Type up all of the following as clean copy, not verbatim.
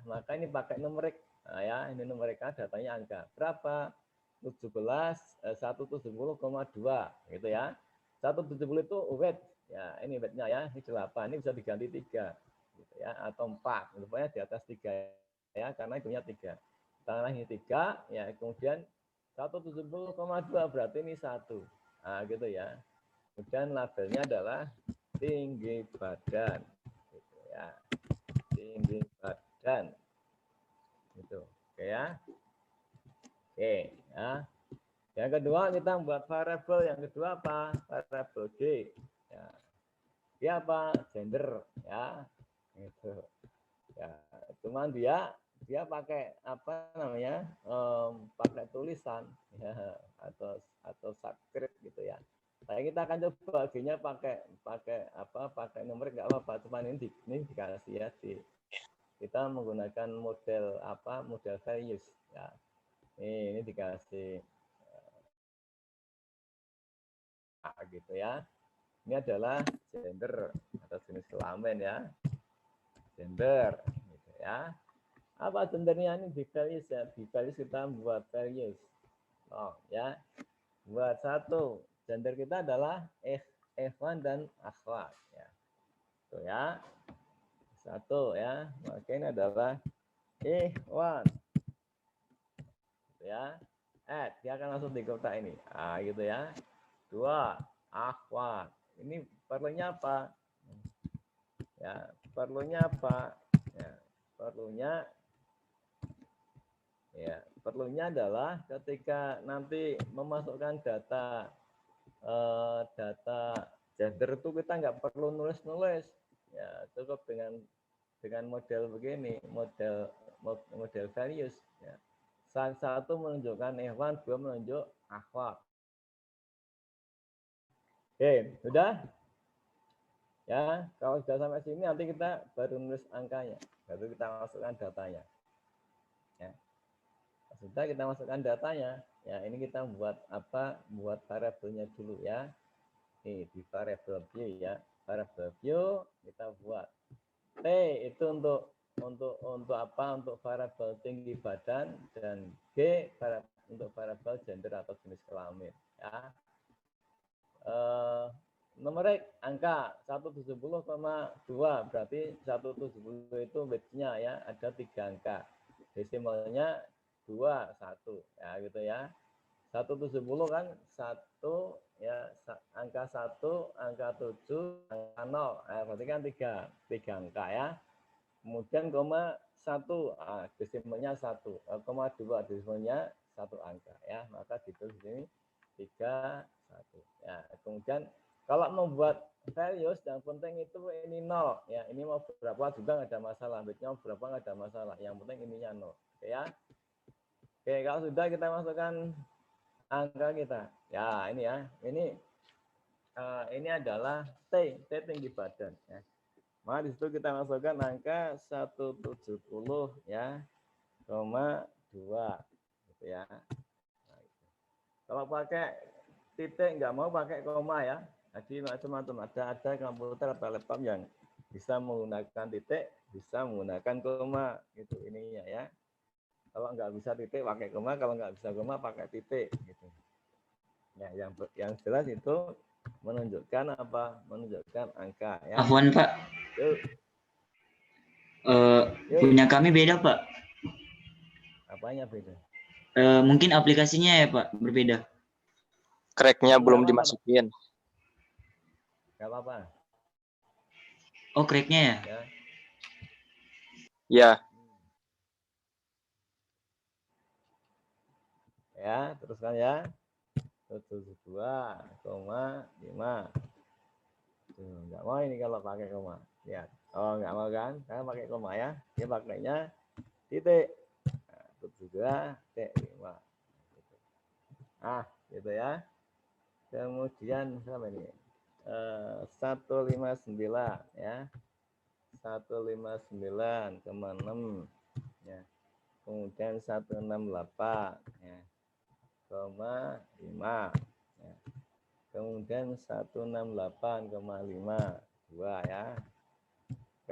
maka ini pakai numerik. Nah, ya, ini numerik datanya angka. Berapa? 170,2 gitu ya. 170 itu weight. Ya, ini weightnya ya, ini 8. Ini bisa diganti 3 gitu ya, atau 4. Rupanya di atas 3 ya, karena itunya 3. Tanah ini 3 ya, kemudian 170,2 berarti ini 1. Nah, gitu ya. Kemudian labelnya adalah tinggi badan gitu ya. Tinggi badan. Gitu. Oke ya. Oke, ya. Yang kedua kita membuat variabel. Yang kedua apa? Variabel G. Ya. Dia apa? Gender, ya. Itu. Ya, cuman dia pakai apa namanya? Pakai tulisan ya, atau subscript gitu ya. Nah, kita akan coba G-nya pakai numerik nggak apa-apa, cuman ini dikasih ya kita menggunakan model model values ya. Ini dikasih gitu ya. Ini adalah gender atau jenis kelamin ya. Gender gitu ya. Apa gendernya ini di values ya. Di values kita membuat values. Oh ya. Buat satu, gender kita adalah F1 dan akhwat ya. Itu ya. Satu ya. Maka ini adalah E1. Gitu ya. Dia akan langsung di kotak ini. Ah gitu ya. 2, akhwat. Ini perlunya apa? Ya, perlunya apa? Ya, perlunya adalah ketika nanti memasukkan data gender itu kita nggak perlu nulis-nulis. Ya, cukup dengan model begini, model values. Ya. Satu menunjukkan Evan, dua menunjuk akhwat. Oke, sudah? Ya, kalau sudah sampai sini nanti kita baru nulis angkanya, baru kita masukkan datanya. Ya. Sudah kita masukkan datanya. Ya, ini kita buat buat variabelnya dulu ya. Ini di variabel view ya. Variabel view kita buat T itu untuk apa? Untuk variabel tinggi badan dan G untuk variabel gender atau jenis kelamin ya. Numerik angka 170,2 berarti 170 itu weight-nya ya, ada 3 angka. Desimalnya 2, 1 ya gitu ya. 170 kan 1 ya, angka 1, angka 7, angka 0. Berarti kan 3 angka ya. Kemudian koma 1, desimalnya 1, koma 2 desimalnya 1 angka ya. Maka ditulis di sini 3, 1 ya. Kemudian kalau membuat values yang penting itu ini 0 ya. Ini mau berapa juga nggak ada masalah, bitnya mau berapa nggak ada masalah, yang penting ininya 0. Oke ya. Oke, kalau sudah kita masukkan angka kita ya. Ini ya, ini adalah T tinggi badan ya. Maka di situ kita masukkan angka 170 ya, 2 gitu ya. Nah, gitu. Kalau pakai titik nggak mau pakai koma ya. Jadi macam-macam, ada komputer atau laptop yang bisa menggunakan titik, bisa menggunakan koma gitu ininya ya. Kalau nggak bisa titik pakai koma, kalau nggak bisa koma pakai titik gitu. Ya, yang jelas itu menunjukkan apa? Menunjukkan angka ya. Afwan Pak. Punya kami beda Pak. Apanya beda? Mungkin aplikasinya ya Pak berbeda. Cracknya belum dimasukin. Gak apa-apa. Oh, cracknya ya? Ya. Ya, teruskan ya. 72,5. Tuh, nggak mau ini kalau pakai koma. Ya. Oh, nggak mau kan? Karena pakai koma ya. Dia pakainya titik. Nah, 72,5. Gitu ya. Kemudian sama ini. 159 ya. 159,6 ya. Kemudian 168 ya. 5 ya. Kemudian 168,5 2 ya.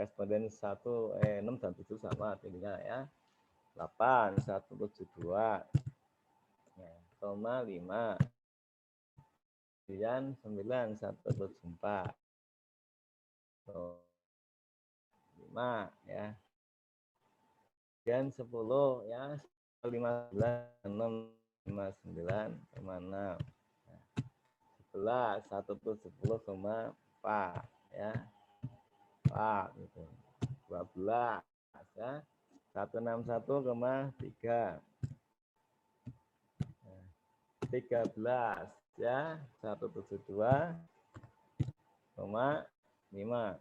responden 6 dan 7 sama tingginya ya. 8, 172, ya, 5, kemudian 9, 174, 5 ya. Kemudian 10 ya, 15, 6, 59,6. 11, 170,4 ya. 4 gitu. 12 ya. 161,3. 13 ya, 172,5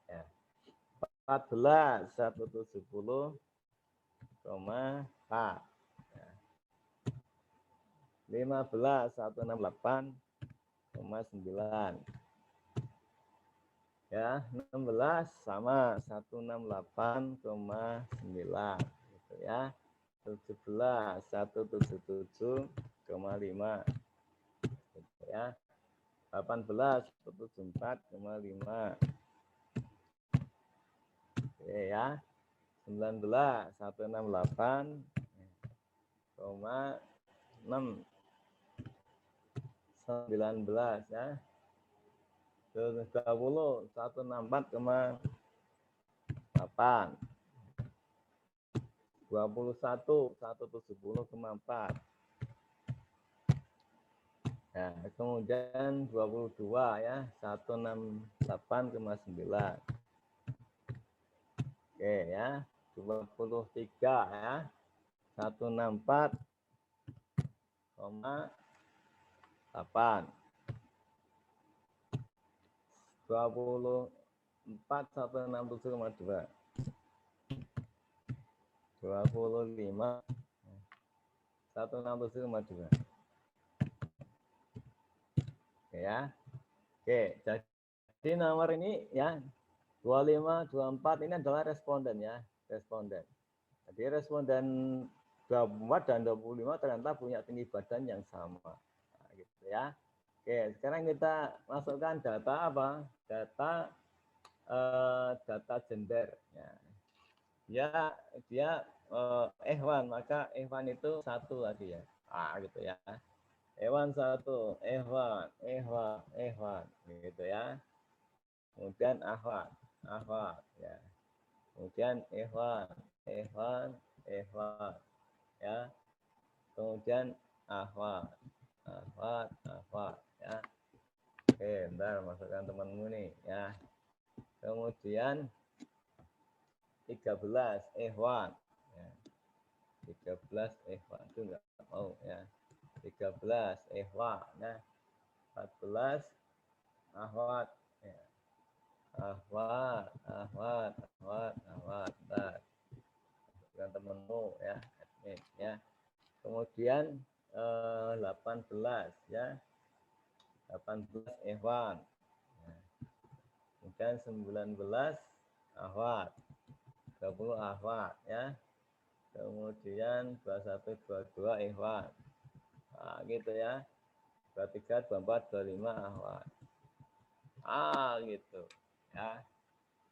ya. 14, 170,4 ya. 15, 168,9 ya. 16 sama 168,9 gitu ya. 17, 177,5 gitu ya. 18, 174,5 oke ya. 19, 168,6 19 ya. 20, 164,8 21, 170,4 ya. Kemudian 22 ya, 168,9 oke ya. 23 ya, 164,8 24, 167,2 25, 167,2 ya. Oke, jadi nomor ini ya 25, 24 ini adalah responden ya, responden. Jadi responden 24 dan 25 ternyata punya tinggi badan yang sama. Nah, gitu ya. Oke, sekarang kita masukkan data apa? Data gender. Ya. Dia Ehwan, maka Ehwan itu satu lagi ya. Gitu ya. Ehwan satu, Ehwan, gitu ya. Kemudian Ahwat ya. Kemudian Ehwan ya. Kemudian Ahwat ya. Oke, bentar masukkan temanmu nih ya. Kemudian 13 Ehwan ya. 13 Ehwan itu enggak mau ya. 13 Ehwan ya. 14 Ahwat ya. Ahwat. Bentar. Masukkan temanmu ya. Ya. Kemudian 18 ya. 18 Ehwan. Ya. Kemudian 19 Ahwat. 20 Ahwat ya. Kemudian 21, 22 Ehwan. Nah, gitu ya. 23, 24, 25 Ahwat. Gitu. Ya.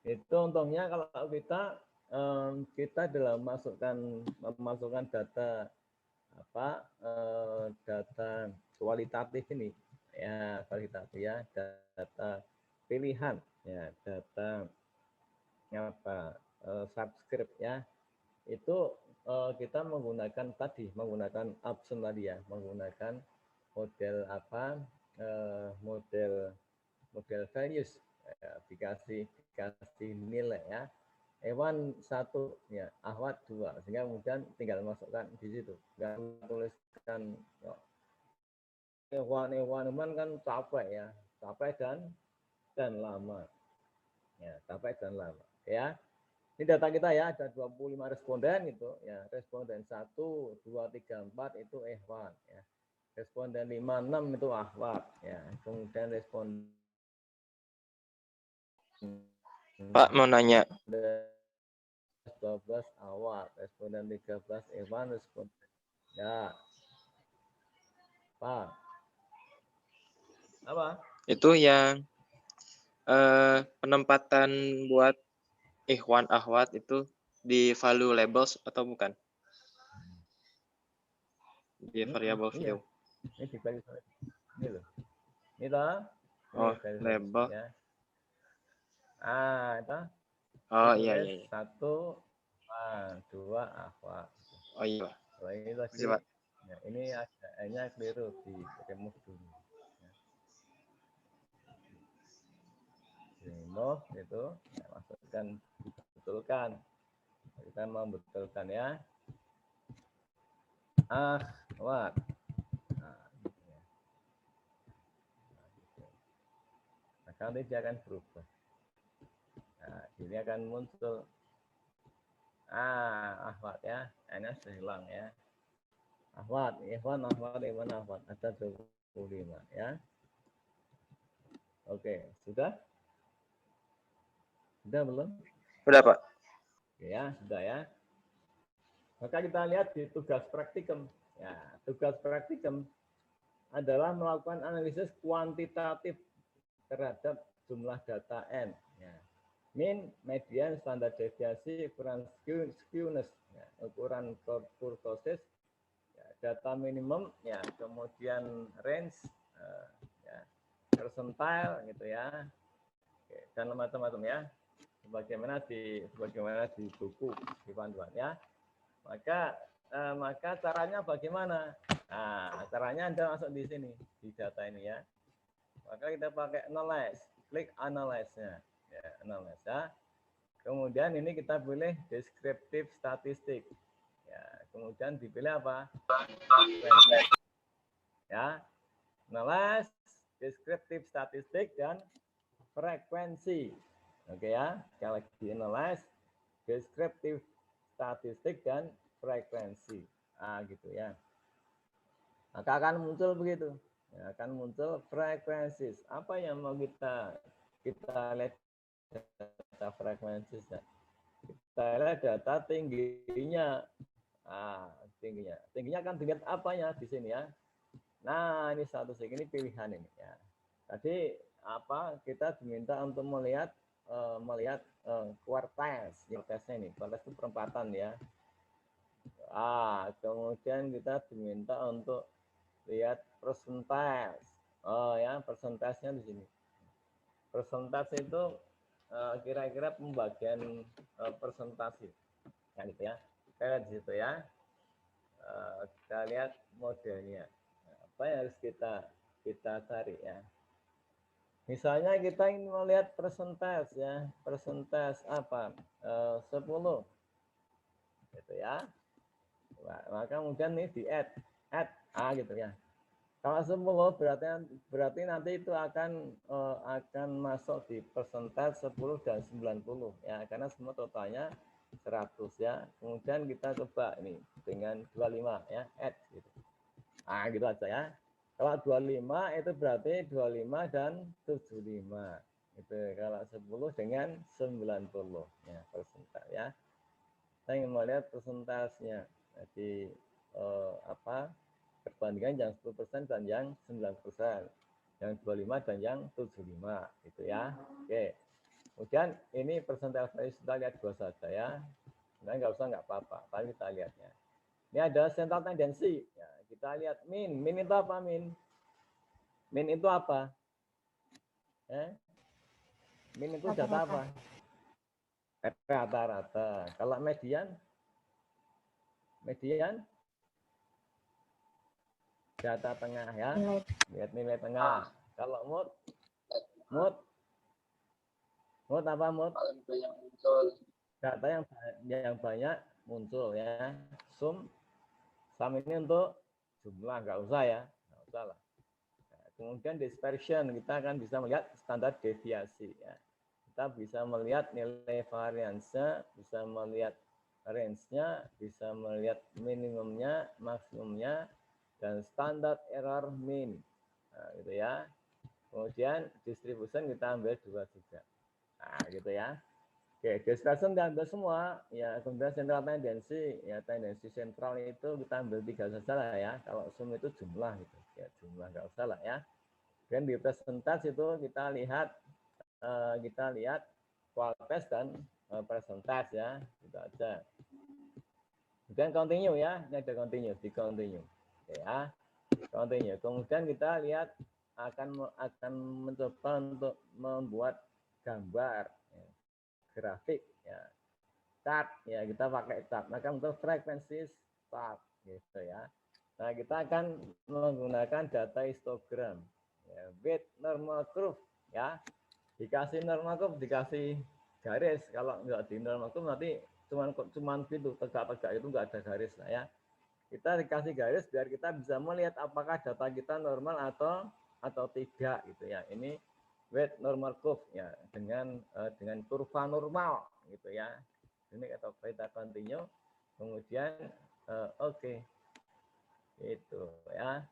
Itu untungnya kalau kita dalam memasukkan data data kualitatif ini ya, kualitatif ya, data pilihan ya, data subscript ya, itu kita menggunakan option tadi ya, menggunakan model model values ya, dikasih nilai ya. Ewan 1 ya, Ahwat 2, sehingga kemudian tinggal masukkan di situ, nggak tuliskan Ewan kan capek dan lama ya, capek dan lama ya. Ini data kita ya, ada 25 responden itu ya. Responden 1, 2, 3, 4 itu Ehwan ya. Responden 5, 6 itu Ahwat ya. Kemudian responden Pak mau nanya. 12 Ahwat, responden 13 Ehwan, responden ya. Apa? Itu yang penempatan buat ikhwan akhwat itu di value labels atau bukan? Di variable Iya, view. ini di value ini loh. Ini toh, ini Oh, value label. ya. Itu Oh, iya, ditulis iya, iya. 1, 2 akhwat. Oh, iya. Kalau ini tadi, Makasih, Pak. ya, ini hanya keliru di remove dulu. Ya. Remove itu, ya, masukkan, betulkan. Kita membetulkan ya. Akhwat. Nah, gitu ya. Maka nanti dia akan berubah. Nah, ini akan muncul akhwat ya. Ini sudah hilang ya. Akhwat, ikhwan, akhwat, iman, akhwat. Ada 25 ya. Oke, sudah? Sudah belum? Udah, Pak. Oke ya, sudah ya. Maka kita lihat di tugas praktikum. Ya, tugas praktikum adalah melakukan analisis kuantitatif terhadap jumlah data N. Ya. Mean, median, standar deviasi, ukuran skewness, ya, ukuran kurtosis, ya, data minimum, ya, kemudian range, ya, percentile, gitu ya, oke, dan macam-macam ya, sebagaimana di buku di panduan ya. Maka caranya bagaimana? Nah, caranya Anda masuk di sini di data ini ya. Maka kita pakai analyze, klik analyze-nya. Ya, analyze ya. Kemudian ini kita pilih descriptive statistik. Ya, kemudian dipilih apa? Ya, analyze, descriptive statistik dan frekuensi. Oke ya, sekali lagi analyze, descriptive statistik dan frekuensi. Gitu ya. Maka akan muncul begitu. Ya, akan muncul frekuensi. Apa yang mau kita lihat data frekuensi? Kita lihat data tingginya. Tingginya akan dilihat apanya di sini ya. Nah, ini statistik ini pilihan ini ya. Tadi kita diminta untuk melihat quartiles. Quartilesnya ini, quartiles itu perempatan ya. Kemudian kita diminta untuk lihat persentase. Ya, persentasenya di sini. Persentase itu kira-kira pembagian persentase. Nah, gitu ya. Kita lihat di situ ya. Kita lihat modelnya. Apa yang harus kita cari ya. Misalnya kita ingin melihat persentase ya. Persentase apa? 10. Gitu ya. Maka kemudian ini di add gitu ya. Kalau 10 berarti nanti itu akan masuk di persentase 10 dan 90 ya, karena semua totalnya 100 ya. Kemudian kita coba ini dengan 25 ya, add gitu. Gitu aja ya. Kalau 25 itu berarti 25 dan 75. Itu kalau 10 dengan 90 ya, persentase ya. Saya ingin melihat persentasenya. Jadi perbandingan yang 10% dan yang 9%, yang 25 dan yang 75 gitu ya. Oke. Kemudian ini persentase kita lihat dua saja ya. Nah, nggak apa-apa, tapi kita lihatnya. Ini ada central tendency. Ya, kita lihat min. Min itu apa min? Min itu apa? Min itu data apa? Rata-rata. Kalau median? Median? Data tengah ya. Lihat nilai tengah. Kalau mood apa mood? Data yang banyak muncul ya. Sum ini untuk jumlah, nggak usah ya, nggak usah lah. Nah, kemudian dispersion, kita akan bisa melihat standar deviasi ya. Kita bisa melihat nilai variansa, bisa melihat range-nya, bisa melihat minimumnya, maksimumnya, dan standar error mean. Nah, gitu ya. Kemudian distribution kita ambil 2 juga. Nah, gitu ya. Oke, dispersion kita ambil semua. Ya, kemudian central tendency, ya tendensi sentral itu kita ambil 3 saja lah ya. Kalau sum itu jumlah gitu. Ya, jumlah nggak usah lah ya. Dan di persentase itu kita lihat kita lihat kualitas dan presentasi ya, itu aja. Kemudian continue ya, ini ada continue, di continue. Oke ya, continue. Kemudian kita lihat akan mencoba untuk membuat gambar, ya, grafik, ya, chart, ya kita pakai chart. Maka untuk frekuensi chart, gitu ya. Nah kita akan menggunakan data histogram, ya, with normal curve, ya. Dikasih normal curve, dikasih garis. Kalau nggak di normal curve nanti cuman gitu tegak-tegak, itu nggak ada garis lah ya. Kita dikasih garis biar kita bisa melihat apakah data kita normal atau tidak gitu ya. Ini with normal curve ya, dengan kurva normal gitu ya. Ini kita continue, kemudian oke. Itu ya.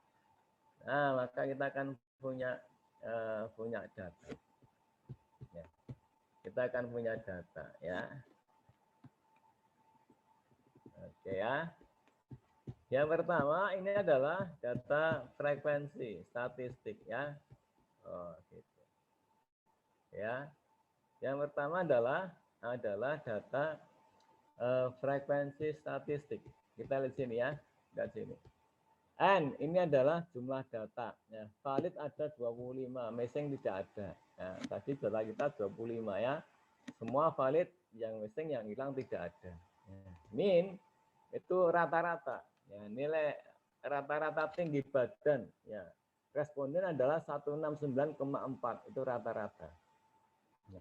Nah maka kita akan punya data ya. Kita akan punya data ya. Oke ya. Yang pertama ini adalah data frekuensi statistik ya. Oh, gitu. Ya. Yang pertama adalah data frekuensi statistik. Kita lihat sini ya, lihat sini. N ini adalah jumlah data. Ya. Valid ada 25, missing tidak ada. Nah, tadi data kita 25 ya. Semua valid, yang missing, yang hilang tidak ada. Ya. Min itu rata-rata. Ya, nilai rata-rata tinggi badan. Ya. Responden adalah 169,4, itu rata-rata. Ya.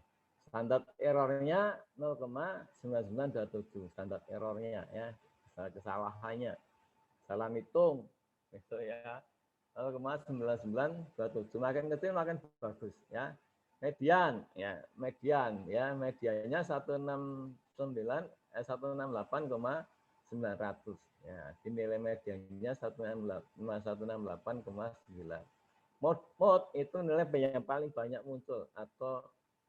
Standar errornya 0,9927, standar errornya ya, kesalahannya, salah hitung itu ya, 0,9927, makin kecil makin bagus ya. Median ya, mediannya 168,900 ya, di nilai mediannya 168,9. Mode itu nilai yang paling banyak muncul,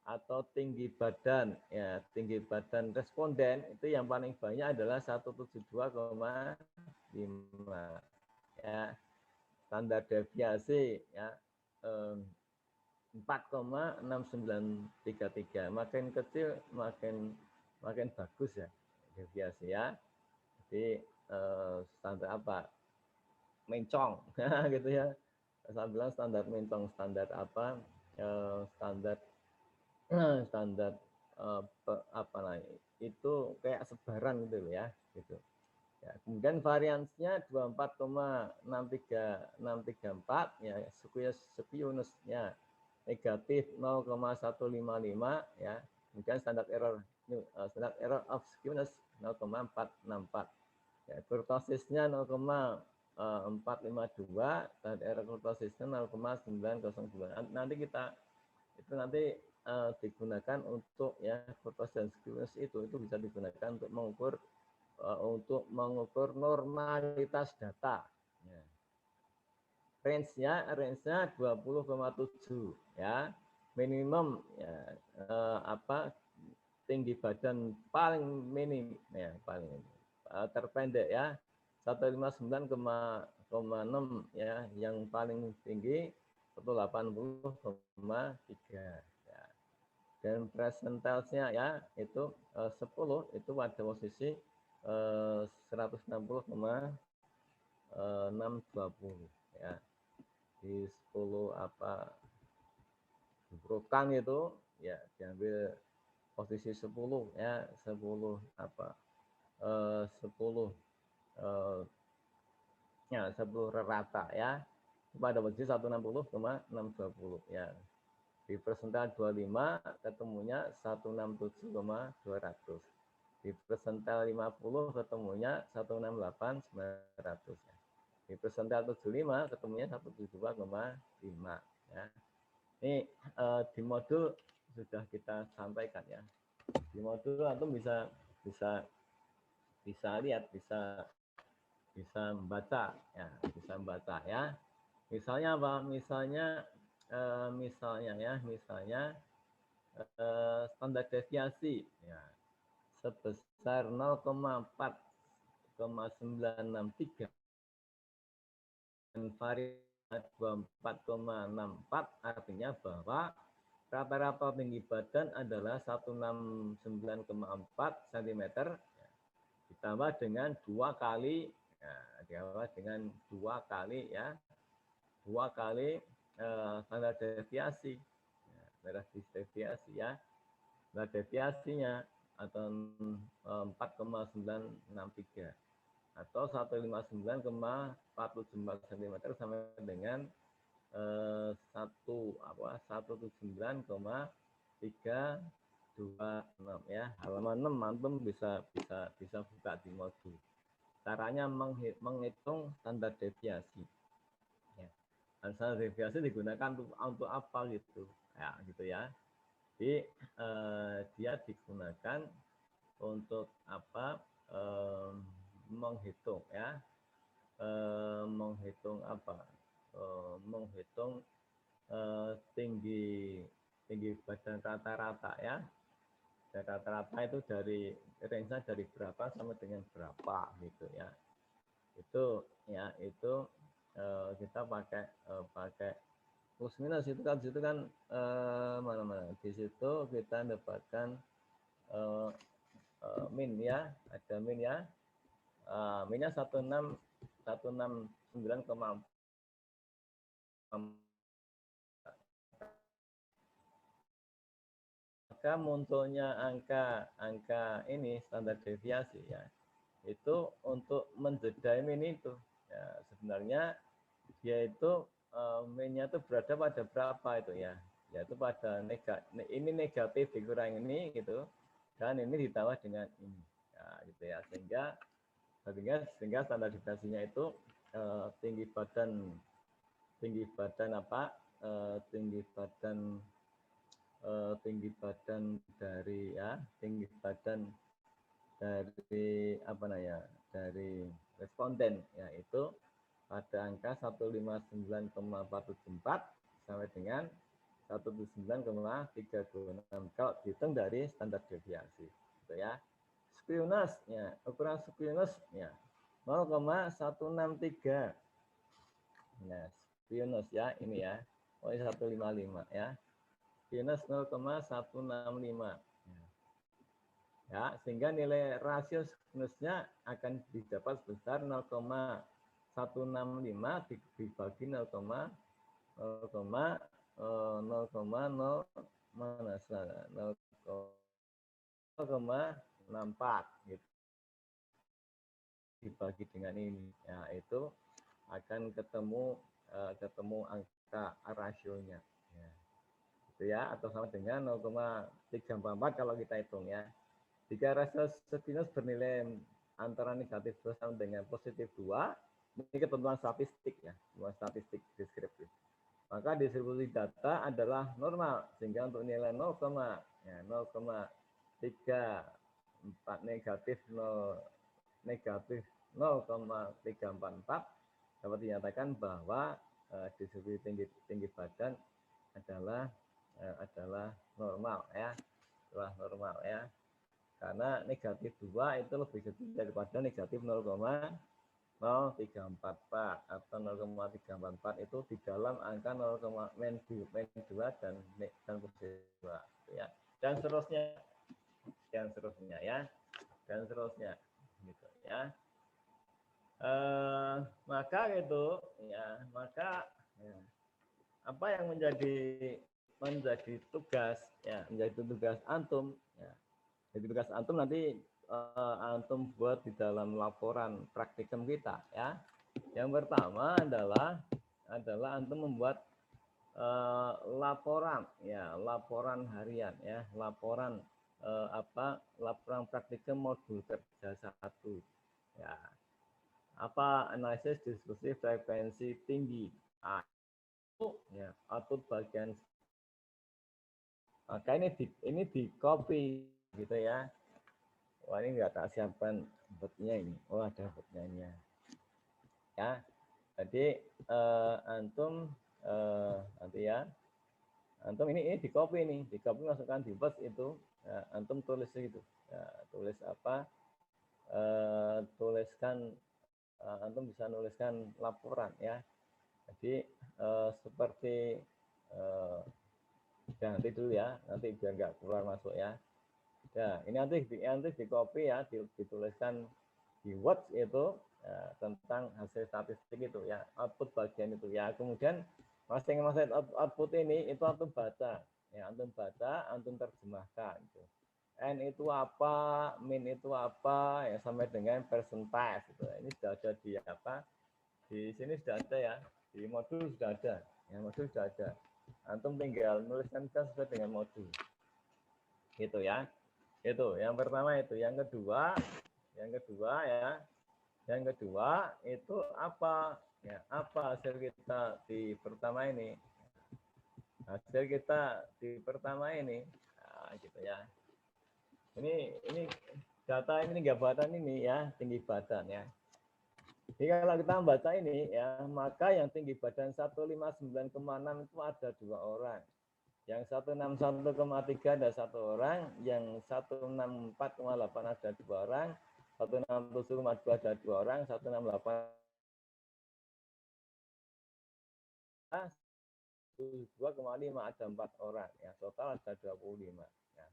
atau tinggi badan ya, tinggi badan responden itu yang paling banyak adalah 172,5 ya. Standar deviasi ya 4,6933, makin kecil makin bagus ya deviasi ya. Jadi standar apa, mencong gitu ya, saya bilang standar mencong, standar apa, standar apa lah itu, kayak sebaran gitu ya, gitu ya. Kemudian variansinya 24,63634 ya, skewness-nya negatif 0,155 ya. Kemudian standar error of skewness 0,464 ya. Kurtosisnya 0,452 dan error kurtosisnya 0,909. Nanti kita itu digunakan untuk ya, kurtosis dan skewness itu bisa digunakan untuk mengukur normalitas data. Ya. Range-nya 20,7 ya. Minimum ya, tinggi badan paling minim ya, paling terpendek ya 159,6 ya, yang paling tinggi 180,3 ya. Dan presentasinya ya itu 10 itu pada posisi 160,620 ya. Di 10 burukan itu ya diambil posisi 10 ya, 10 rata ya, pada posisi 160,620 ya. Di persental 25 ketemunya 167,200. Di persental 50 ketemunya 168,900 ya. Di persental 75 ketemunya 172,5 ya. Ini di modul sudah kita sampaikan ya. Di modul antum bisa lihat, bisa membaca ya, Misalnya apa? Misalnya standar deviasi ya, sebesar 0,4,963 dan varian 24,64, artinya bahwa rata-rata tinggi badan adalah 169,4 cm ditambah dengan 2 kali, ditambah dengan 2 kali ya, 2 kali standar deviasi, standar deviasi ya, standar deviasinya atau 4,963 atau 159,474 cm sama dengan 179,326 ya. Halaman 6 antum bisa buka di modul. Caranya menghitung standar deviasi. Ya. Standar deviasi digunakan untuk apa gitu? Ya, gitu ya. Jadi dia digunakan untuk apa? Menghitung ya. Menghitung apa? Menghitung tinggi badan rata-rata ya. Dan rata-rata itu dari range dari berapa sampai dengan berapa gitu ya. Itu ya, itu kita pakai plus minus itu kan mana-mana. Di situ kita dapatkan min ya, ada min ya. Minnya 169,4. Maka munculnya angka ini standar deviasi ya, itu untuk menjeda min itu ya, sebenarnya dia itu minnya itu berada pada berapa itu ya, yaitu pada ini negatif dikurang ini gitu, dan ini ditambah dengan ini ya, gitu ya, sehingga standar deviasinya itu tinggi badan apa, tinggi badan dari ya, tinggi badan dari apa namanya, dari responden yaitu pada angka 159,474 sampai dengan 179,326 kalau dihitung dari standar deviasi gitu ya. Skewness ya, ukuran skewness ya 0,163. Nah, skewness ya ini ya. Oh, 155 ya. Skewness 0,165. Ya, sehingga nilai rasio skewness-nya akan didapat sebesar 0,165 dibagi 0,0 0,64 gitu. Dibagi dengan ini, ya itu akan ketemu angka rasionya. Ya. Gitu ya, atau sama dengan 0,344 kalau kita hitung ya. Jika rasio skewness bernilai antara negatif 2 sama dengan positif 2, ini ketentuan statistik ya, ketentuan statistik deskriptif. Maka distribusi data adalah normal, sehingga untuk nilai 0,34 negatif 0,344 dapat dinyatakan bahwa distribusi tinggi badan adalah normal ya, adalah normal ya. Karena negatif 2 itu lebih kecil daripada negatif 0,0344 atau 0,344 itu di dalam angka 0,-2 dan positif 2 ya. Dan seterusnya ya. Dan seterusnya gitu ya. Maka itu ya, apa yang menjadi tugas ya, menjadi tugas antum ya. Jadi tugas antum nanti antum buat di dalam laporan praktikum kita ya. Yang pertama adalah antum membuat laporan ya, laporan harian ya, laporan laporan praktikum modul kerja 1 ya. Apa analisis diskusi frekuensi tinggi ya, output bagian. Maka ini di copy gitu ya. Wah, ini nggak tak siapkan botnya ini. Oh, ada botnya ini ya. Jadi antum nanti ya, antum ini di copy nih, di copy masukkan di box itu ya, antum tulis itu ya, tulis apa, tuliskan, antum bisa nuliskan laporan ya. Jadi seperti Ya, nanti dulu ya, nanti biar nggak keluar masuk ya. Ya, ini nanti di copy ya, dituliskan di Word itu ya, tentang hasil statistik itu ya, output bagian itu ya. Kemudian masing-masing output ini itu antum baca, ya antum baca, antum terjemahkan. Gitu. N itu apa, min itu apa, ya sampai dengan percentage. Gitu. Ini sudah ada di apa? Di sini sudah ada ya, di modul sudah ada, ya modul sudah ada. Antum tinggal menuliskan sesuai dengan modul, gitu ya. Itu yang pertama itu. Yang kedua ya, yang kedua itu apa? Ya, apa hasil kita di pertama ini? Hasil kita di pertama ini, nah, gitu ya. Ini data ini gabatan ini ya, tinggi badan ya. Jadi kalau kita membaca ini ya, maka yang tinggi badan 159,6 itu ada 2 orang. Yang 161,3 ada 1 orang, yang 164,8 ada 2 orang, 167,2 ada 2 orang, 168 2,5 ada 4 orang, ya total ada 25. Ya.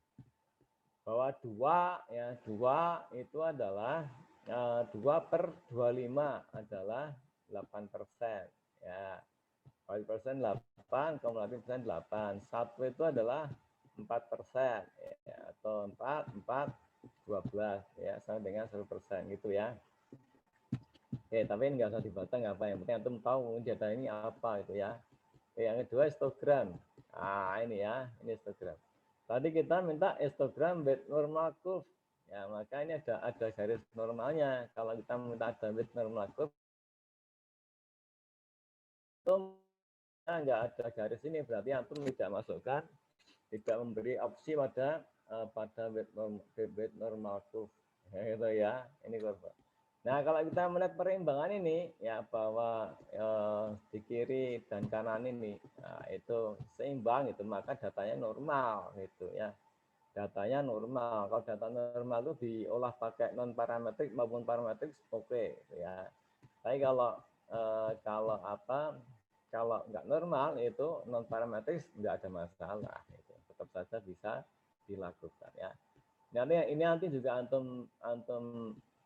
Bahwa 2 ya 2 itu adalah 2/25 adalah 8%. Ya. 8%, 8, kumulatif persen 8. 1 itu adalah 4%, ya, atau 4, 12, ya, sama dengan 1% gitu ya. Oke, tapi ini nggak usah dibaca, nggak apa, yang penting antum tahu data ini apa gitu ya. Oke, yang kedua histogram. Nah, ini ya, ini histogram. Tadi kita minta histogram with normal curve. Ya, maka ini ada garis normalnya. Kalau kita minta ada with normal curve, itu nggak ada garis ini, berarti antum tidak masukkan, tidak memberi opsi pada weight normal curve, ya, gitu ya. Ini kurva. Nah, kalau kita melihat perimbangan ini ya, bahwa di kiri dan kanan ini nah, itu seimbang itu, maka datanya normal gitu ya. Datanya normal. Kalau data normal itu diolah pakai non parametrik maupun parametrik, oke gitu ya. Tapi kalau nggak normal itu non parametrik nggak ada masalah, gitu. Tetap saja bisa dilakukan ya. Nanti juga antum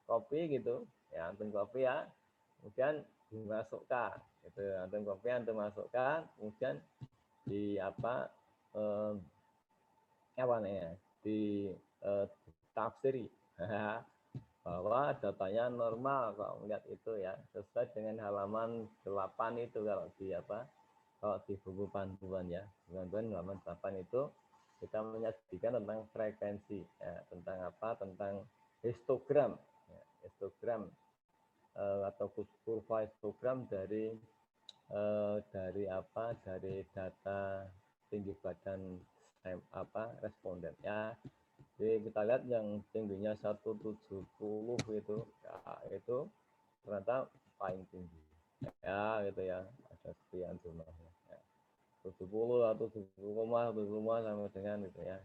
copy gitu ya, antum copy ya, kemudian dimasukkan gitu, antum copy, antum masukkan, kemudian di apa namanya di tafsiri bahwa datanya normal kalau melihat itu ya, sesuai dengan halaman 8 itu kalau di buku panduan ya, panduan halaman 8 itu kita menyajikan tentang frekuensi ya, tentang apa, tentang histogram ya, histogram atau kurva histogram dari data tinggi badan responden ya. Jadi kita lihat yang tingginya 170 itu ya, itu ternyata paling tinggi ya, gitu ya, ada sekian jumlahnya ya. 70 atau 70,7 sama dengan itu ya,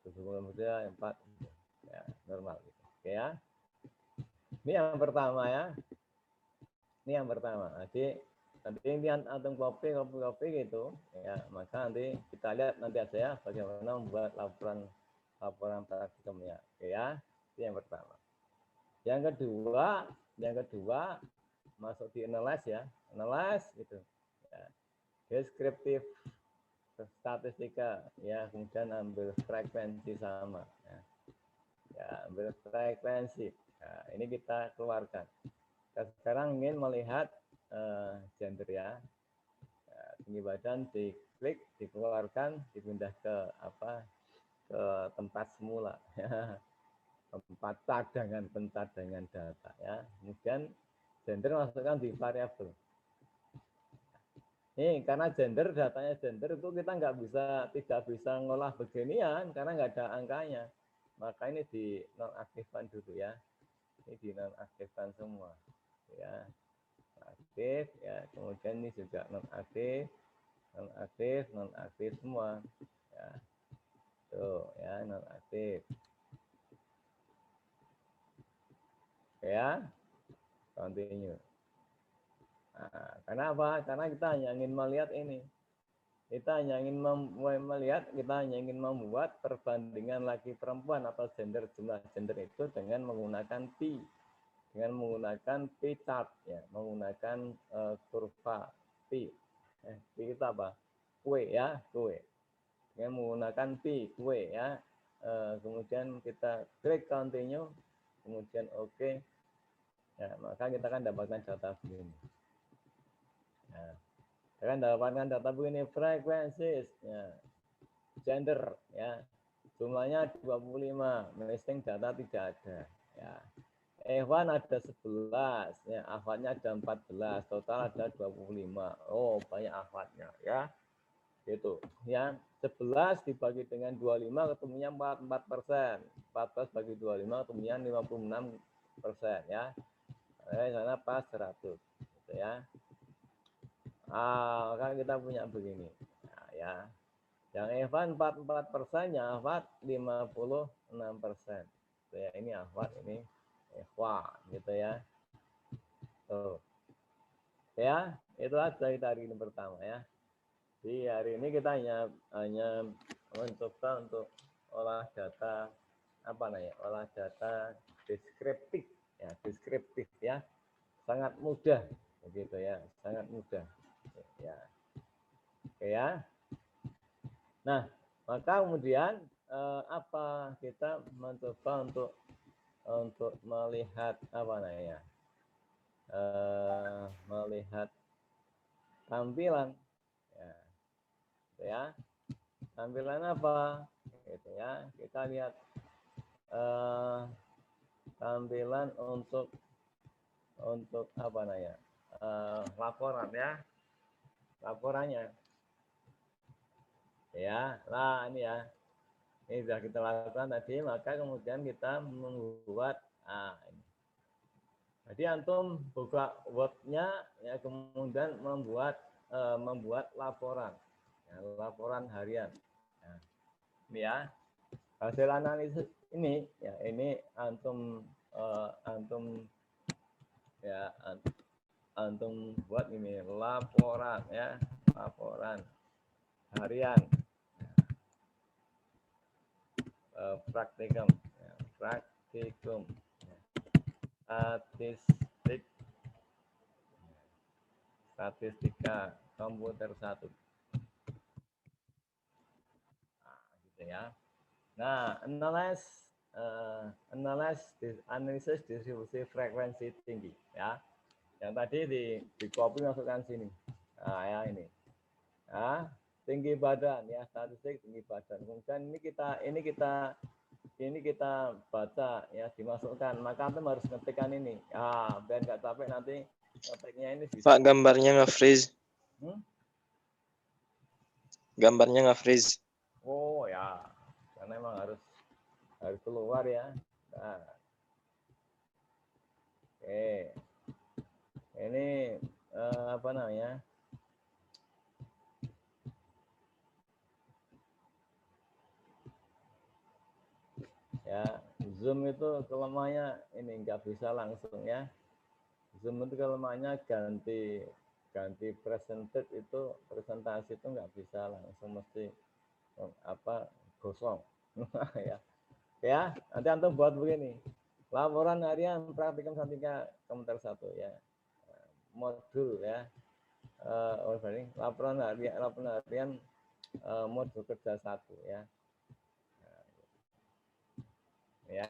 70,4 ya, normal gitu. Oke ya, ini yang pertama ya, ini yang pertama. Jadi nanti ini antum copy gitu ya, maka nanti kita lihat nanti aja ya bagaimana membuat laporan praktikumnya. Oke ya, itu yang pertama. Yang kedua masuk di analyze ya, analyze gitu ya, deskriptif statistika ya, kemudian ambil frekuensi sama ya, ambil frekuensi. Nah, ini kita keluarkan. Kita sekarang ingin melihat gender ya. Tinggi badan diklik, dikeluarkan, dipindah ke tempat semula ya, tempat pencadangan data ya. Kemudian gender masukkan di variabel. Nih, karena datanya gender itu kita tidak bisa ngolah beginian karena nggak ada angkanya. Maka ini di nonaktifkan dulu ya. Ini di nonaktifkan semua ya. Aktif ya, kemudian ini juga nonaktif semua ya. Tuh ya, nonaktif ya, continue. Nah, karena apa? Karena kita hanya ingin melihat ini Kita hanya ingin melihat, kita hanya ingin membuat perbandingan laki perempuan atau gender, jumlah gender itu dengan menggunakan pi, dengan menggunakan pi chart, ya, menggunakan kurva pi. Pi itu apa? Kue, ya, kue. Dengan menggunakan pi, kue, ya. Kemudian kita klik continue, kemudian oke, ya, maka kita akan dapatkan data begini. Nah, kita akan dapatkan data begini, frekuensi, ya, gender, ya, jumlahnya 25, missing data tidak ada, ya. Evan ada 11, ya, afatnya ada 14, total ada 25. Oh, banyak afatnya, ya. Gitu, ya. 11 dibagi dengan 25 ketemunya 44%. 14 bagi 25 ketemunya 56%, ya. Sana pas 100, gitu, ya. Kan kita punya begini. Nah, ya. Yang Evan 44%, yang Afat 56%. Gitu, ya. Ini Afat, ini Eva, gitu, ya. Tuh. Ya, itu aja kita hari ini pertama, ya. Di hari ini kita hanya mencoba untuk olah data olah data deskriptif, ya, deskriptif, ya. Sangat mudah, begitu, ya, sangat mudah, ya. Oke, ya. Nah, maka kemudian apa kita mencoba untuk melihat melihat tampilan, ya, gitu, ya. Tampilan apa, gitu, ya. Kita lihat tampilan untuk laporan, ya, laporannya, ya. Nah, ini, ya, ini sudah kita lakukan tadi, maka kemudian kita membuat ini. Jadi antum buka Word-nya, ya, kemudian membuat laporan, ya, laporan harian. Ya. Ini, ya, hasil analisis ini, ya, ini antum ya, antum buat ini laporan, ya, laporan harian, praktikum, ya, praktikum, statistika komputer 1. Nah, gitu, ya. Nah, analisis distribusi frekuensi tinggi, ya. Yang tadi di copy masukkan sini. Nah, ya, ini. Ya, tinggi badan, ya, statistik tinggi badan. Kemudian ini kita baca, ya, dimasukkan. Maka antum harus ngetikkan ini. Ya, biar nggak capek nanti ngetiknya ini bisa. Pak, gambarnya nge-freeze. Gambarnya nge-freeze. Oh, ya. Karena memang harus keluar, ya. Nah. Oke. Ini apa namanya? Ya, Zoom itu kelemahannya ini nggak bisa langsung, ya. Zoom itu kelemahannya ganti presentasi itu nggak bisa langsung, mesti gosong. Ya. Ya, nanti antum buat begini. Laporan harian praktikum statistika komentar 1, ya. Modul, ya. Laporan harian modul kerja 1, ya. Ya,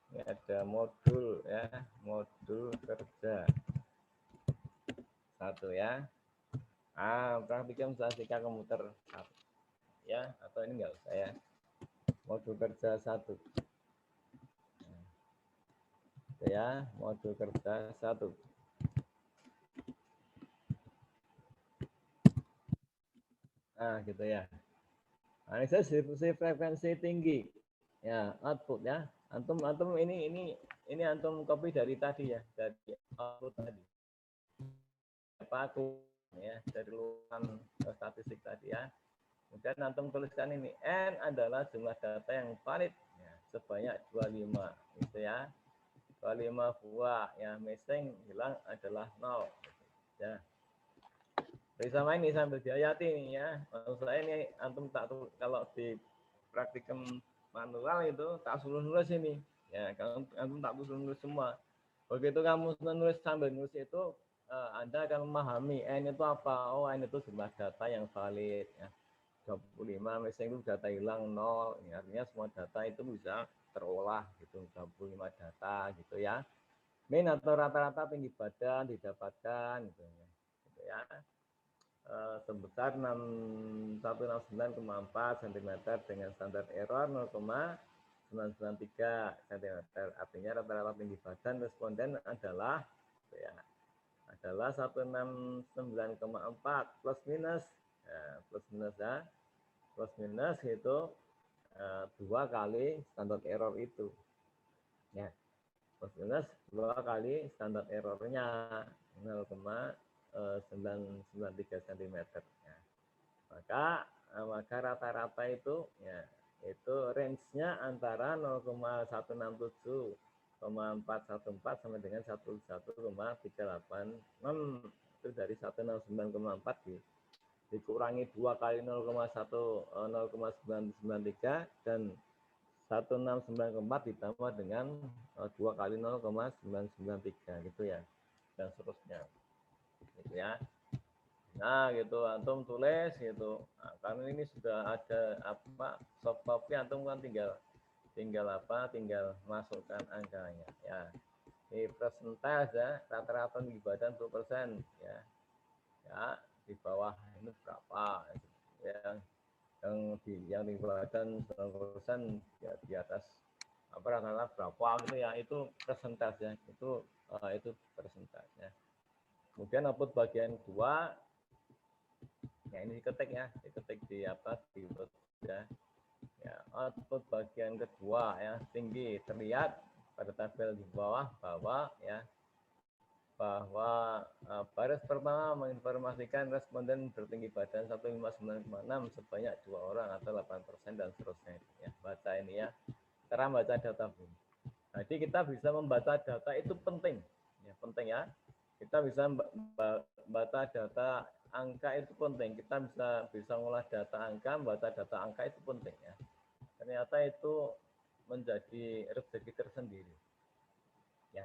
ini ada modul, ya, modul kerja 1, ya. Praktikum statistika komputer 1, ya, atau ini enggak usah, ya, modul kerja 1, ya, modul kerja 1. Nah, gitu, ya. Analisis distribusi frekuensi tinggi, ya, output, ya. Antum ini antum copy dari tadi, ya, dari output tadi. Aku, ya, dari lulusan statistik tadi, ya. Kemudian antum tuliskan ini, N adalah jumlah data yang valid, ya, sebanyak 25, gitu, ya. 25 buah, ya, missing hilang adalah 0, ya. Bersama ini sambil diayati nih ya. Maksud saya ini antum tak kalau di praktikum manual itu tak suruh nulis ini. Ya, kalau antum tak suruh nulis semua. Begitu kamu menulis sambil nulis itu Anda akan memahami N itu apa. Oh, N itu jumlah data yang valid ya. 25 misalnya itu data hilang 0. Ya, artinya semua data itu bisa terolah gitu. 25 data gitu ya. Min atau rata-rata tinggi badan didapatkan gitu ya. Sebesar 169,4 cm dengan standar error 0,993 cm. Artinya rata-rata tinggi badan responden adalah ya, adalah 169,4 plus minus ya, plus minus ya. Plus minus itu 2 kali standar error itu. Ya. Plus minus 2 kali standar errornya 0,993 cm. Ya. Maka rata-rata itu ya itu range-nya antara 0,167,414 sampai dengan 11,386 itu dari 169,4 dikurangi 2 kali 0,993 dan 169,4 ditambah dengan 2 kali 0,993 gitu ya dan seterusnya gitu ya. Nah gitu antum tulis gitu. Nah, karena ini sudah ada apa soft copy antum kan tinggal masukkan angkanya ya. Ini persentase ya rata-rata tinggi badan 10% ya. Ya di bawah ini berapa ya yang tinggi badan 9% ya di atas apa rata-rata berapa gitu ya itu persentase itu persentase. Kemudian output bagian 2 ya ini diketik di apa di ya. Ya, output bagian kedua ya tinggi terlihat pada tabel di bawah bahwa baris pertama menginformasikan responden bertinggi badan 159,6 sebanyak 2 orang atau 8% dan seterusnya ya. Baca ini ya. Cara membaca data ini. Jadi kita bisa membaca data itu penting. Ya, penting ya. Kita bisa membaca data angka itu penting. Kita bisa mengolah data angka, membaca data angka itu penting ya. Ternyata itu menjadi rezeki tersendiri. Ya.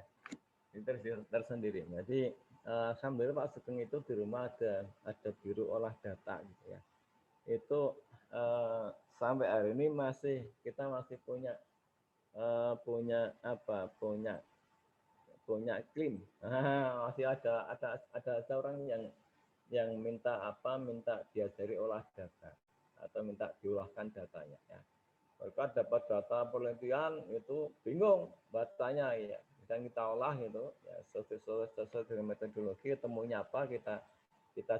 Tersendiri. Jadi sambil Pak Sugeng itu di rumah ada biru olah data gitu ya. Itu sampai hari ini kita masih punya klaim. Masih ada orang yang minta diajari olah data atau minta diolahkan datanya ya. Mereka dapat data penelitian itu bingung bacanya ya. Dan kita olah itu ya sesuai dengan metodologi temunya apa kita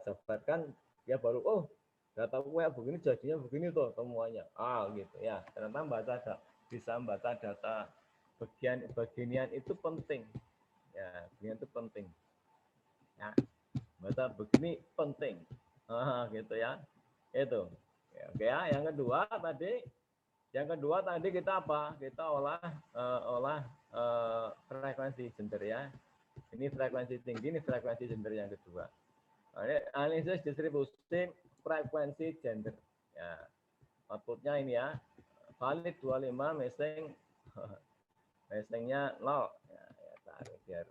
jabarkan ya baru data kayak begini jadinya begini tuh temuannya gitu ya. Ternyata bisa membaca data bagian itu penting ya, bagian itu penting ya, baca begini penting gitu ya itu ya, oke ya. Yang kedua tadi kita apa? Kita olah frekuensi gender ya. Ini frekuensi tinggi, ini frekuensi gender yang kedua. Analisis distribusi frekuensi gender. Ya. Outputnya ini ya. Valid 25, missingnya 0. Ya, tarik biar.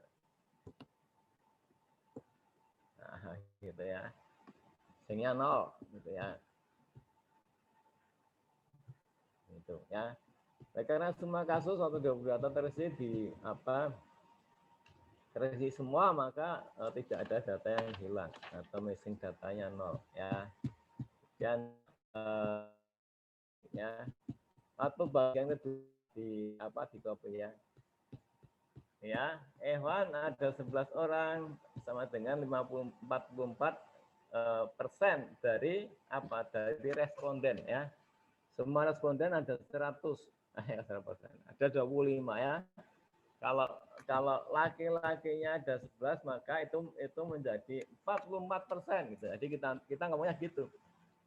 Nah, gitu ya. Missingnya 0 gitu ya. Itu ya. Karena semua kasus atau 20 data terisi semua maka tidak ada data yang hilang atau missing datanya 0 ya. Dan ya atau bagian kedua di copy ya. Ya, Evan ada 11 orang sama dengan 44% dari responden ya. Semua responden ada 100. Ada 25 ya. Kalau laki-lakinya ada 11 maka itu menjadi 44% gitu. Jadi kita ngomongnya gitu.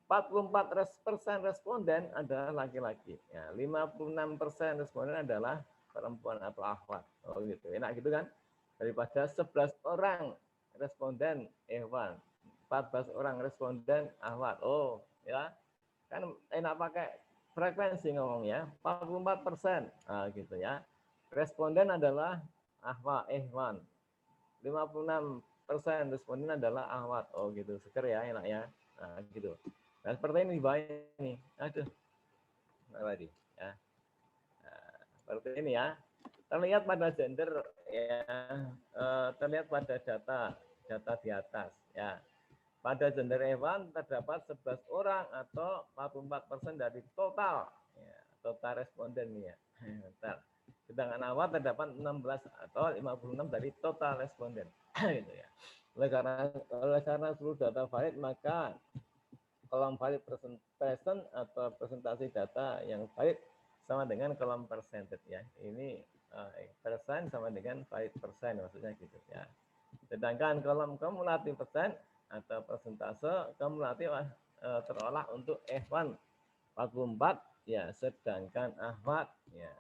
44% responden adalah laki-laki. Ya, 56% responden adalah perempuan atau akhwat. Oh gitu. Enak gitu kan? Daripada 11 orang responden Evan 14 orang responden ahwat. Oh, ya. Kan enak pakai frekuensi ngomongnya, 44%. Nah, gitu ya. Responden adalah ikhwan. 56% responden adalah ahwat. Oh, gitu. Seger ya, enak ya. Nah, gitu. Nah, seperti ini baik ini. Aduh. Nah, tadi ya. Nah, seperti ini ya. Terlihat pada gender ya, terlihat pada data di atas ya. Pada gender hewan terdapat 11 orang atau 44% dari total ya, total responden ya. Sedangkan awal terdapat 16 atau 56 dari total responden gitu ya. Oleh karena seluruh data valid, maka kolom valid present atau presentasi data yang valid sama dengan kolom percentage ya. Ini persen sama dengan valid persen maksudnya gitu ya. Sedangkan kolom kumulatif persen atau persentase kumulatif terolah untuk F1 44 ya, sedangkan ahwat ya,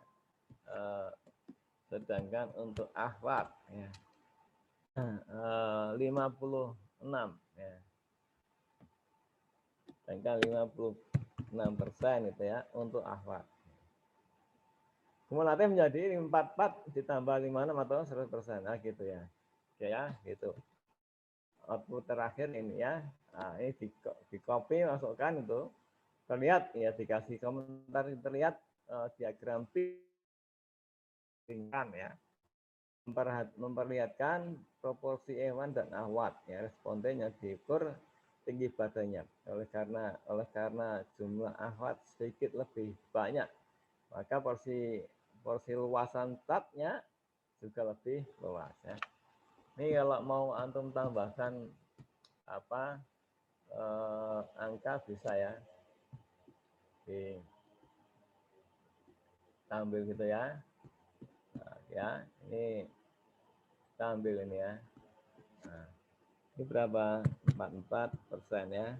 sedangkan untuk ahwat ya 56 ya, sedangkan 56% itu ya untuk ahwat. Kumulatif menjadi 44 ditambah 56 atau 100%. Nah gitu ya. Oke ya, gitu. Output terakhir ini ya. Nah, ini di copy masukkan itu. Terlihat ya, dikasih komentar, terlihat diagram ringkan ya. Memperlihatkan proporsi hewan dan ahwat ya, responden yang diukur tinggi badannya. Oleh karena jumlah ahwat sedikit lebih banyak, maka porsi luasan tatnya juga lebih luas ya. Ini kalau mau antum tambahkan apa angka bisa ya, diambil gitu ya. Nah, ya ini kita ambil ini ya. Nah, ini berapa? 44% ya.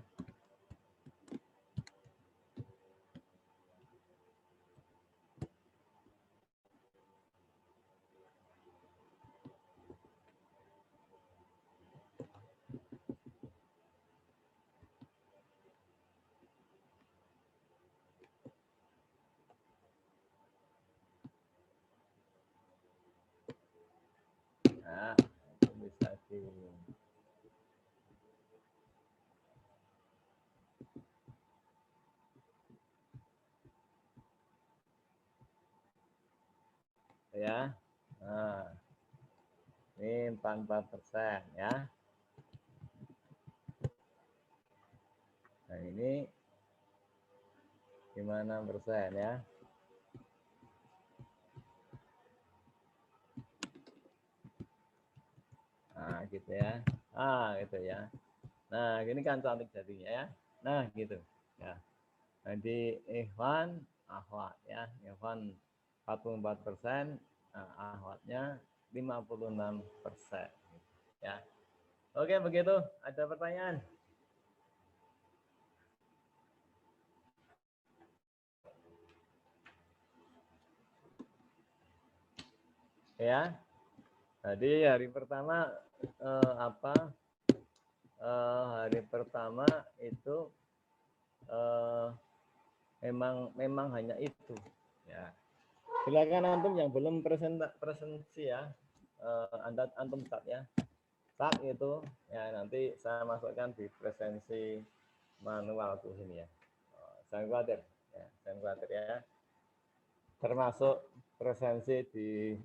Nah, bisa di ya. Nah, ini 44% ya. Nah, ini gimana persen ya? Nah, gitu ya. Gitu ya. Nah, gini kan cantik jadinya ya. Nah, gitu. Ya. Jadi ikhwan, ahwat ya. Ikhwan 44%, ahwatnya 56%. Ya. Oke, begitu. Ada pertanyaan? Ya. Jadi hari pertama hari pertama itu memang hanya itu ya. Silakan antum yang belum presensi ya, antum start ya, start itu ya, nanti saya masukkan di presensi manual tuh sini ya. Jangan khawatir ya, termasuk presensi di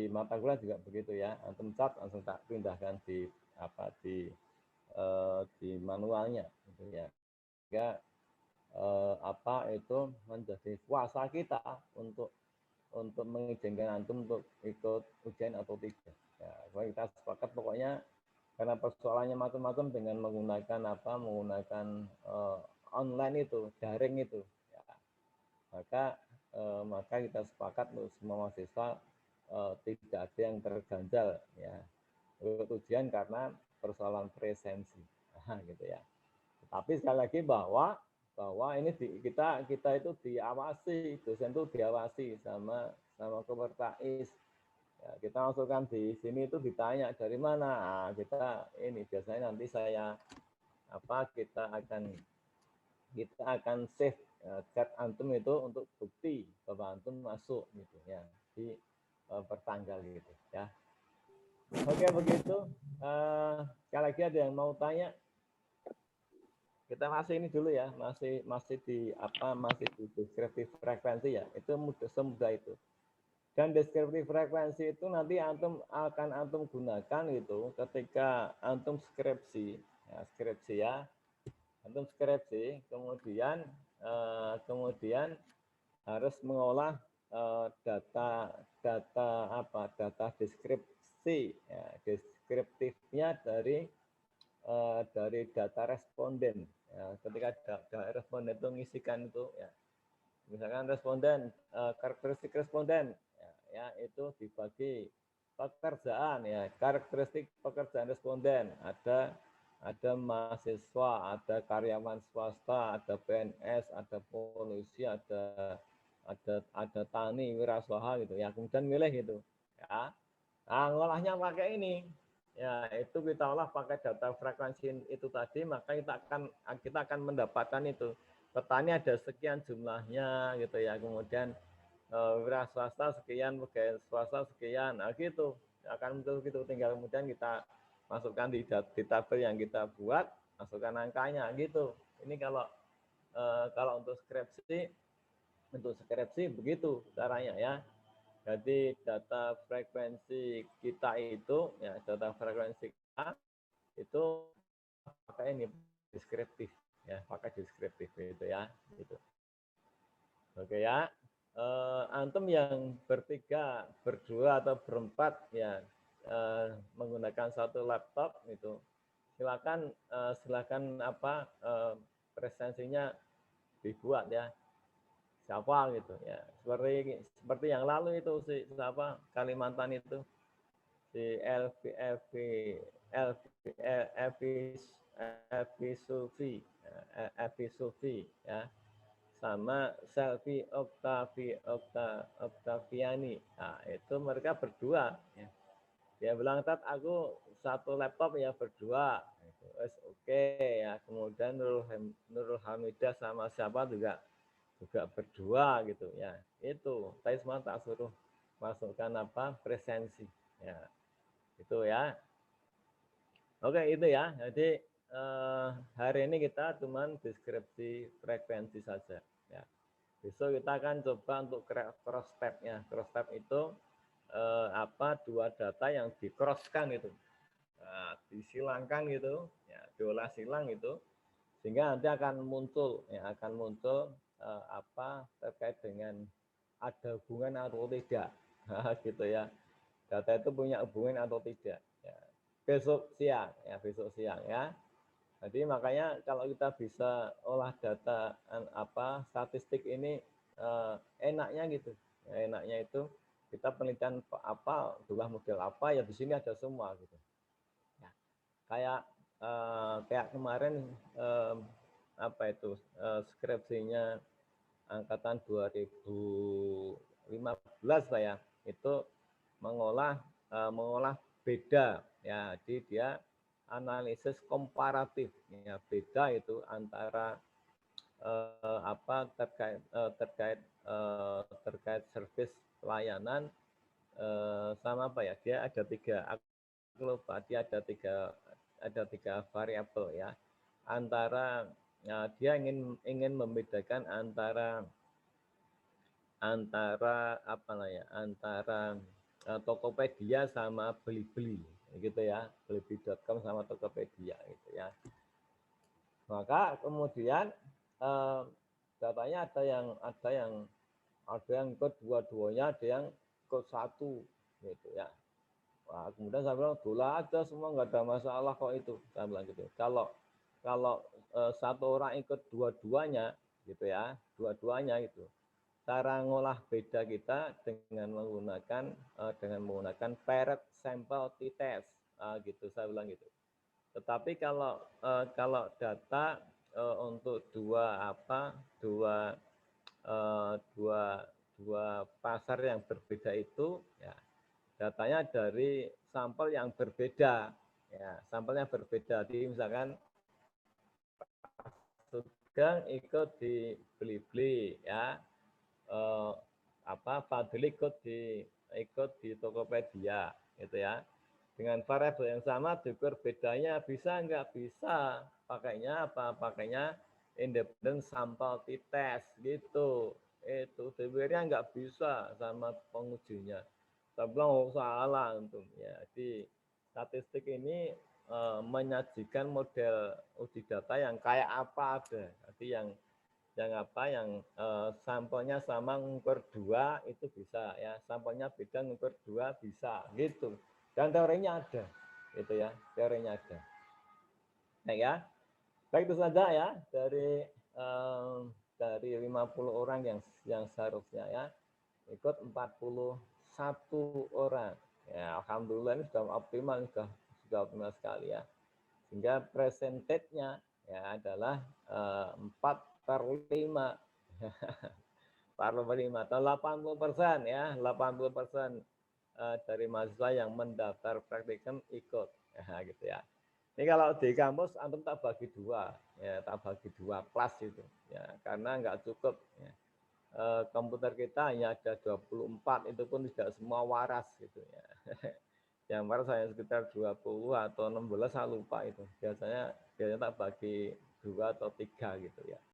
mata kuliah juga begitu ya, antum start langsung tak pindahkan di di manualnya gitu ya. Sehingga itu menjadi kuasa kita untuk mengizinkan antum untuk ikut ujian atau tidak. Ya, kita sepakat pokoknya karena persoalannya macam-macam dengan menggunakan online itu, daring itu. Ya, maka kita sepakat untuk semua mahasiswa tidak ada yang terganjal ya ikut ujian karena persoalan presensi, gitu ya. Tapi sekali lagi bahwa ini kita itu diawasi, dosen itu diawasi sama Kopertais Ya, kita masukkan di sini itu ditanya dari mana. Nah, kita ini biasanya nanti kita akan save chat antum itu untuk bukti bahwa antum masuk gitu ya di pertanggal gitu ya. Oke begitu. Sekali lagi ada yang mau tanya? Kita masih ini dulu ya, masih di deskriptif frekuensi ya. Itu semudah itu. Dan deskriptif frekuensi itu nanti antum gunakan itu ketika antum skripsi ya. Antum skripsi, kemudian harus mengolah data deskripsi ya, deskriptifnya dari data responden ya, ketika data responden itu mengisikan itu ya, misalkan responden karakteristik responden ya itu dibagi pekerjaan ya, karakteristik pekerjaan responden ada mahasiswa, ada karyawan swasta, ada PNS, ada polisi, ada tani, wirausaha gitu ya. Kemudian milih gitu ya. Nah, ngolahnya pakai ini. Ya, itu kita olah pakai data frekuensi itu tadi, maka kita akan mendapatkan itu. Petani ada sekian jumlahnya gitu ya. Kemudian wira swasta sekian, pegawai swasta sekian. Nah, gitu. Akan muncul gitu, tinggal kemudian kita masukkan di tabel yang kita buat, masukkan angkanya gitu. Ini kalau untuk skripsi begitu caranya ya. Jadi data frekuensi kita itu ya, data frekuensi kita itu pakai ini deskriptif ya, pakai deskriptif itu ya gitu. Oke ya. Antum yang bertiga, berdua atau berempat ya menggunakan satu laptop itu silakan presensinya dibuat ya, siapa gitu ya, seperti yang lalu itu siapa Kalimantan itu si Elvi Sufi ya, sama Selvi Oktaviani. Nah, itu mereka berdua ya. Dia bilang, "Tat, aku satu laptop ya berdua." Itu oke ya. Kemudian Nurul Hamidah sama siapa juga berdua gitu ya. Itu saya semua tak suruh masukkan presensi ya. Itu ya. Oke, itu ya. Jadi hari ini kita cuman deskripsi frekuensi saja ya. Besok kita akan coba untuk cross step ya. Cross step itu dua data yang di crosskan itu. Nah, disilangkan gitu ya, diolah silang itu sehingga nanti akan muncul terkait dengan ada hubungan atau tidak. Gitu ya. Data itu punya hubungan atau tidak ya. Besok siang ya. Jadi makanya kalau kita bisa olah data statistik ini enaknya gitu. Ya, enaknya itu kita penelitian dua model apa ya, di sini ada semua gitu. Ya. Kayak kemarin skripsinya angkatan 2015 saya itu mengolah beda ya, jadi dia analisis komparatif ya, beda itu antara terkait service pelayanan sama dia ada tiga, aku lupa, dia ada tiga variabel ya, antara dia ingin membedakan antara Tokopedia sama Blibli gitu ya, blibli.com sama Tokopedia gitu ya. Maka kemudian datanya ada yang ikut dua-duanya, ada yang ikut satu gitu ya. Wah, kemudian saya bilang dola aja semua, nggak ada masalah kok itu, saya bilang gitu. Kalau satu orang ikut dua-duanya gitu ya, dua-duanya itu cara ngolah beda kita dengan menggunakan paired sample t-test gitu, saya bilang gitu. Tetapi kalau data untuk dua pasar yang berbeda itu ya, datanya dari sampel yang berbeda. Ya, sampelnya berbeda. Jadi misalkan Sugeng ikut di Blibli ya, Fadli ikut di Tokopedia gitu ya. Dengan variabel yang sama diukur bedanya bisa nggak? Bisa. Pakainya apa? Pakainya independent sample t-test gitu. Itu sebenarnya nggak bisa sama pengujinya. Saya bilang oh, salah untuk ya. Jadi statistik ini menyajikan model uji data yang kayak apa ada. Jadi yang sampelnya sama ngukur 2 itu bisa ya, sampelnya beda ngukur 2 bisa gitu. Dan teorinya ada, gitu ya, teorinya ada. Baik ya, baik itu saja ya dari 50 orang yang seharusnya ya ikut 41 orang. Ya, alhamdulillah ini sudah optimal, sudah optimal sekali ya. Sehingga persentasenya ya adalah 4/5. 4/5 atau 80% ya, 80% dari mahasiswa yang mendaftar praktikum ikut ya, gitu ya. Ini kalau di kampus antum tak bagi 2 ya, tak bagi 2 kelas itu ya, karena nggak cukup ya. Komputer kita hanya ada 24, itu pun tidak semua waras gitu ya. Yang waras hanya sekitar 20 atau 16, saya lupa itu. Biasanya tak bagi 2 atau 3 gitu ya.